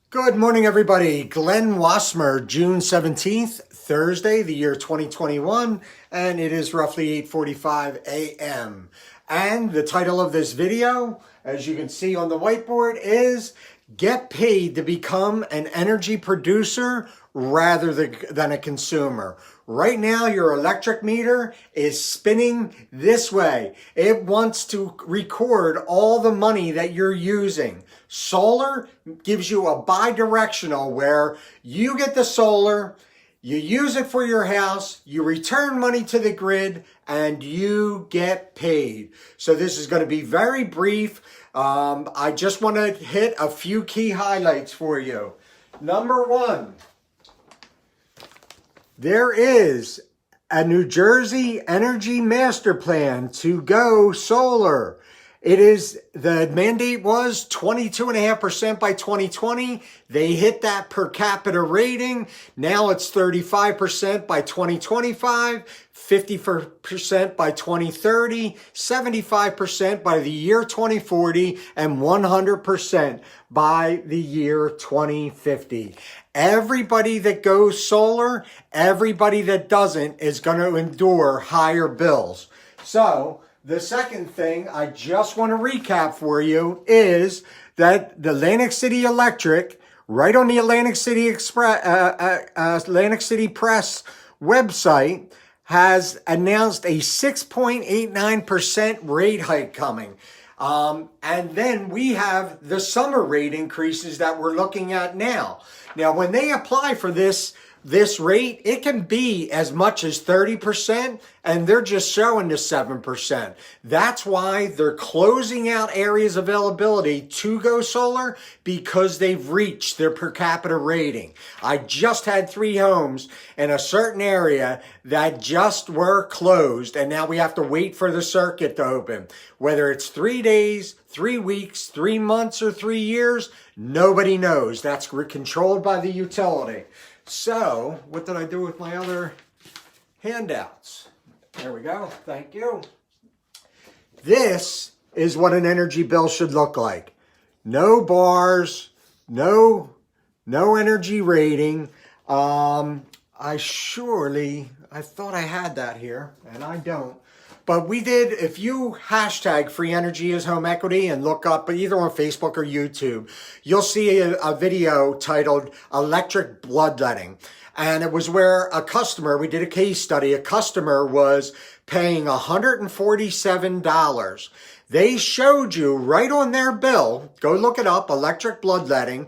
Good morning, everybody. Glenn Wassmer, June 17th, Thursday, the year 2021, and it is roughly 8:45 a.m. And the title of this video, as you can see on the whiteboard, is Get Paid to Become an Energy Producer rather than a consumer. Right now, your electric meter is spinning this way. It wants to record all the money that you're using. Solar gives you a bi-directional where you get the solar, you use it for your house, you return money to the grid, and you get paid. So this is going to be very brief. I just want to hit a few key highlights for you. Number one, there is a New Jersey Energy Master Plan to go solar. The mandate was 22.5% by 2020. They hit that per capita rating. Now it's 35% by 2025, 50% by 2030, 75% by the year 2040, and 100% by the year 2050. Everybody that goes solar, everybody that doesn't is going to endure higher bills. So the second thing I just want to recap for you is that the Atlantic City Electric, right on the Atlantic City Press website, has announced a 6.89% rate hike coming. And then we have the summer rate increases that we're looking at now. Now, when they apply for this rate, it can be as much as 30%, and they're just showing the 7%. That's why they're closing out areas of availability to go solar, because they've reached their per capita rating. I just had 3 homes in a certain area that just were closed, and now we have to wait for the circuit to open. Whether it's 3 days, 3 weeks, 3 months, or 3 years, nobody knows. That's controlled by the utility. So, what did I do with my other handouts? There we go. Thank you. This is what an energy bill should look like. No bars, no energy rating. I thought I had that here, and I don't. But we did, if you hashtag free energy as home equity and look up either on Facebook or YouTube, you'll see a video titled Electric Bloodletting. And it was where we did a case study, a customer was paying $147. They showed you right on their bill, go look it up, Electric Bloodletting,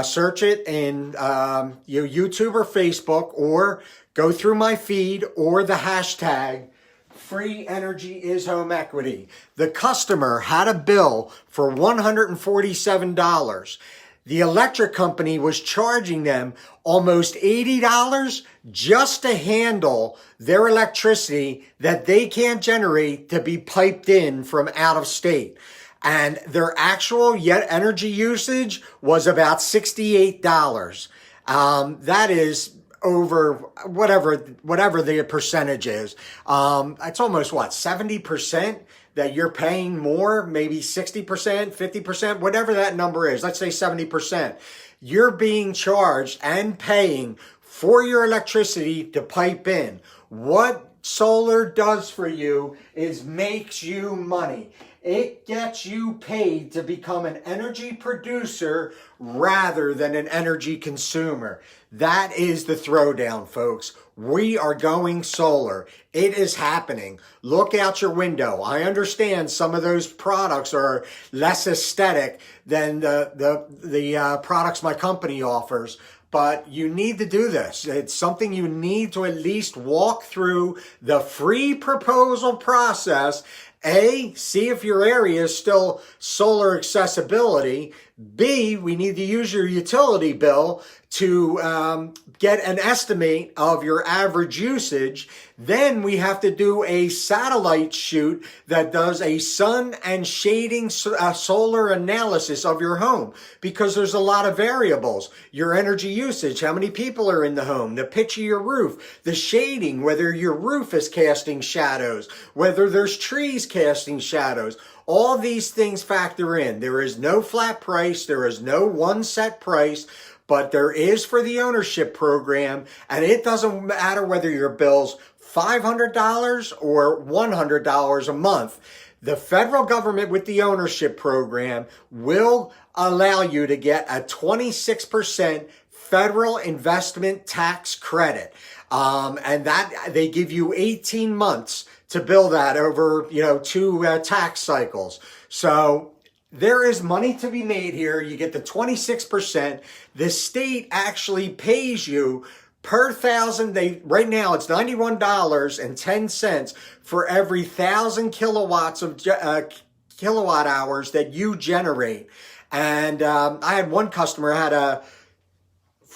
search it in YouTube or Facebook, or go through my feed or the hashtag free energy is home equity. The customer had a bill for $147. The electric company was charging them almost $80 just to handle their electricity that they can't generate to be piped in from out of state. And their actual energy usage was about $68. That is over whatever the percentage is. It's almost 70% that you're paying more, maybe 60%, 50%, whatever that number is. Let's say 70%. You're being charged and paying for your electricity to pipe in. What solar does for you is makes you money. It gets you paid to become an energy producer rather than an energy consumer. That is the throwdown, folks. We are going solar. It is happening. Look out your window. I understand some of those products are less aesthetic than the products my company offers. But you need to do this. It's something you need to at least walk through the free proposal process. A, see if your area is still solar accessibility. B, we need to use your utility bill to get an estimate of your average usage. Then we have to do a satellite shoot that does a sun and shading solar analysis of your home, because there's a lot of variables. Your energy usage, how many people are in the home, the pitch of your roof, the shading, whether your roof is casting shadows, whether there's trees casting shadows. All these things factor in. There is no flat price. There is no one set price. But there is for the ownership program, and it doesn't matter whether your bill's $500 or $100 a month. The federal government with the ownership program will allow you to get a 26% federal investment tax credit. And that they give you 18 months to bill that over, two tax cycles. So there is money to be made here. You get the 26%. The state actually pays you per thousand. Right now it's $91.10 for every 1,000 kilowatts of kilowatt hours that you generate. And I had one customer had a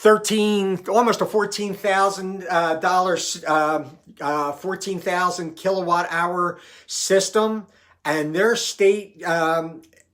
almost a $14,000 14,000 kilowatt hour system, and their state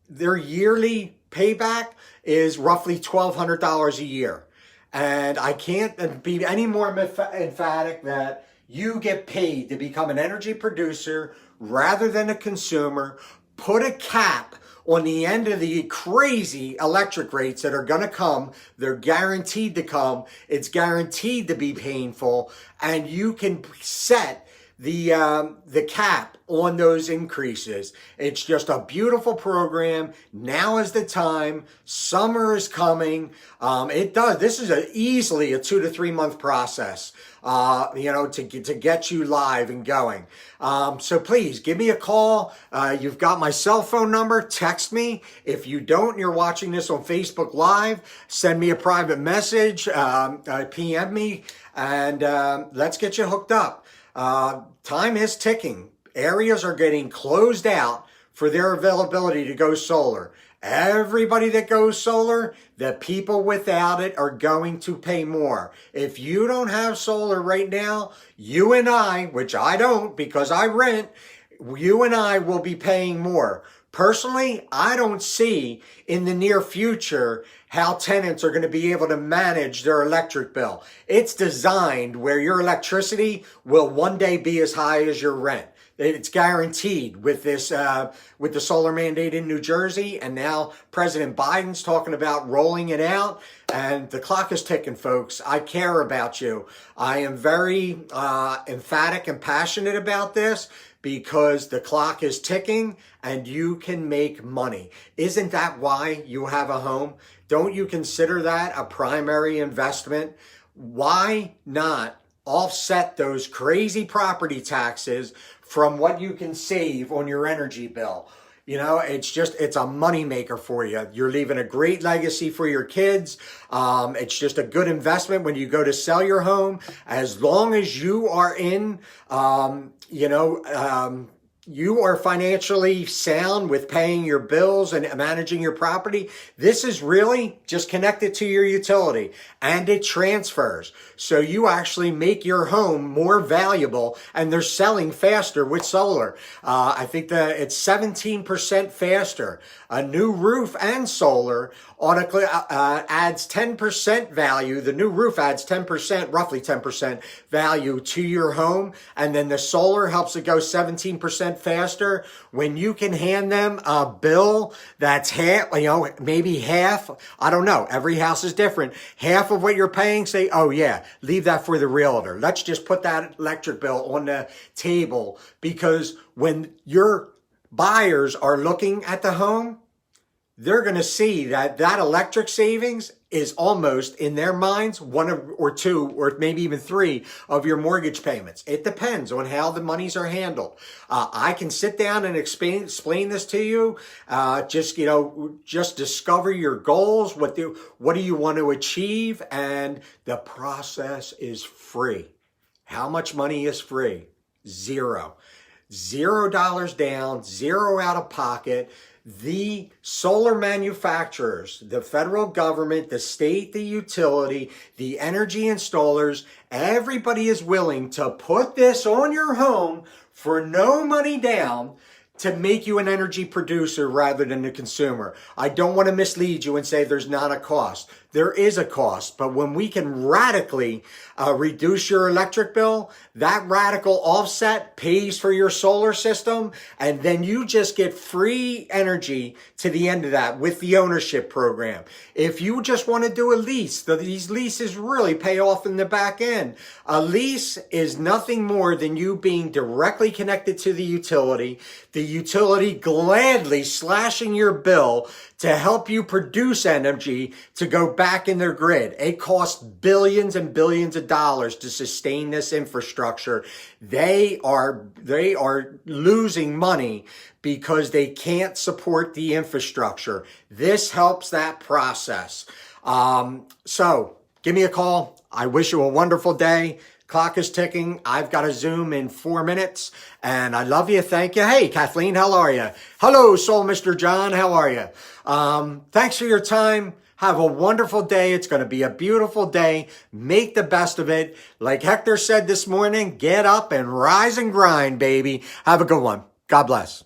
their yearly payback is roughly $1,200 a year. And I can't be any more emphatic that you get paid to become an energy producer rather than a consumer. Put a cap on the end of the crazy electric rates that are going to come. They're guaranteed to come. It's guaranteed to be painful. And you can set the cap on those increases. It's just a beautiful program. Now is the time. Summer is coming. This is easily a 2 to 3 month process, to get you live and going. So please give me a call. You've got my cell phone number. Text me. If you don't, and you're watching this on Facebook Live, send me a private message, PM me, and let's get you hooked up. Time is ticking. Areas are getting closed out for their availability to go solar. Everybody that goes solar, the people without it are going to pay more. If you don't have solar right now, you and I, which I don't because I rent, you and I will be paying more. Personally, I don't see in the near future how tenants are going to be able to manage their electric bill. It's designed where your electricity will one day be as high as your rent. It's guaranteed with this, with the solar mandate in New Jersey, and now President Biden's talking about rolling it out, and the clock is ticking, folks. I care about you. I am very emphatic and passionate about this because the clock is ticking and you can make money. Isn't that why you have a home? Don't you consider that a primary investment? Why not offset those crazy property taxes from what you can save on your energy bill? It's a moneymaker for you. You're leaving a great legacy for your kids. It's just a good investment when you go to sell your home. As long as you are you are financially sound with paying your bills and managing your property, this is really just connected to your utility, and it transfers. So you actually make your home more valuable, and they're selling faster with solar. I think that it's 17% faster. A new roof and solar adds 10% value. The new roof adds 10%, roughly 10% value to your home. And then the solar helps it go 17% faster. When you can hand them a bill that's half, maybe half, I don't know. Every house is different. Half of what you're paying, say, oh yeah, leave that for the realtor. Let's just put that electric bill on the table, because when your buyers are looking at the home, they're going to see that electric savings is almost, in their minds, one or two or maybe even three of your mortgage payments. It depends on how the monies are handled. I can sit down and explain this to you. Just discover your goals. What do you want to achieve? And the process is free. How much money is free? $0. $0 down, $0 out of pocket. The solar manufacturers, the federal government, the state, the utility, the energy installers, everybody is willing to put this on your home for no money down to make you an energy producer rather than a consumer. I don't want to mislead you and say there's not a cost. there is a cost. But when we can radically reduce your electric bill, that radical offset pays for your solar system, and then you just get free energy to the end of that with the ownership program. If you just want to do a lease, these leases really pay off in the back end. A lease is nothing more than you being directly connected to the utility gladly slashing your bill to help you produce energy to go back in their grid. It costs billions and billions of dollars to sustain this infrastructure. They are losing money because they can't support the infrastructure. This helps that process. So give me a call. I wish you a wonderful day. Clock is ticking. I've got a Zoom in 4 minutes, and I love you. Thank you. Hey, Kathleen, how are you? Hello, Soul Mr. John. How are you? Thanks for your time. Have a wonderful day. It's going to be a beautiful day. Make the best of it. Like Hector said this morning, get up and rise and grind, baby. Have a good one. God bless.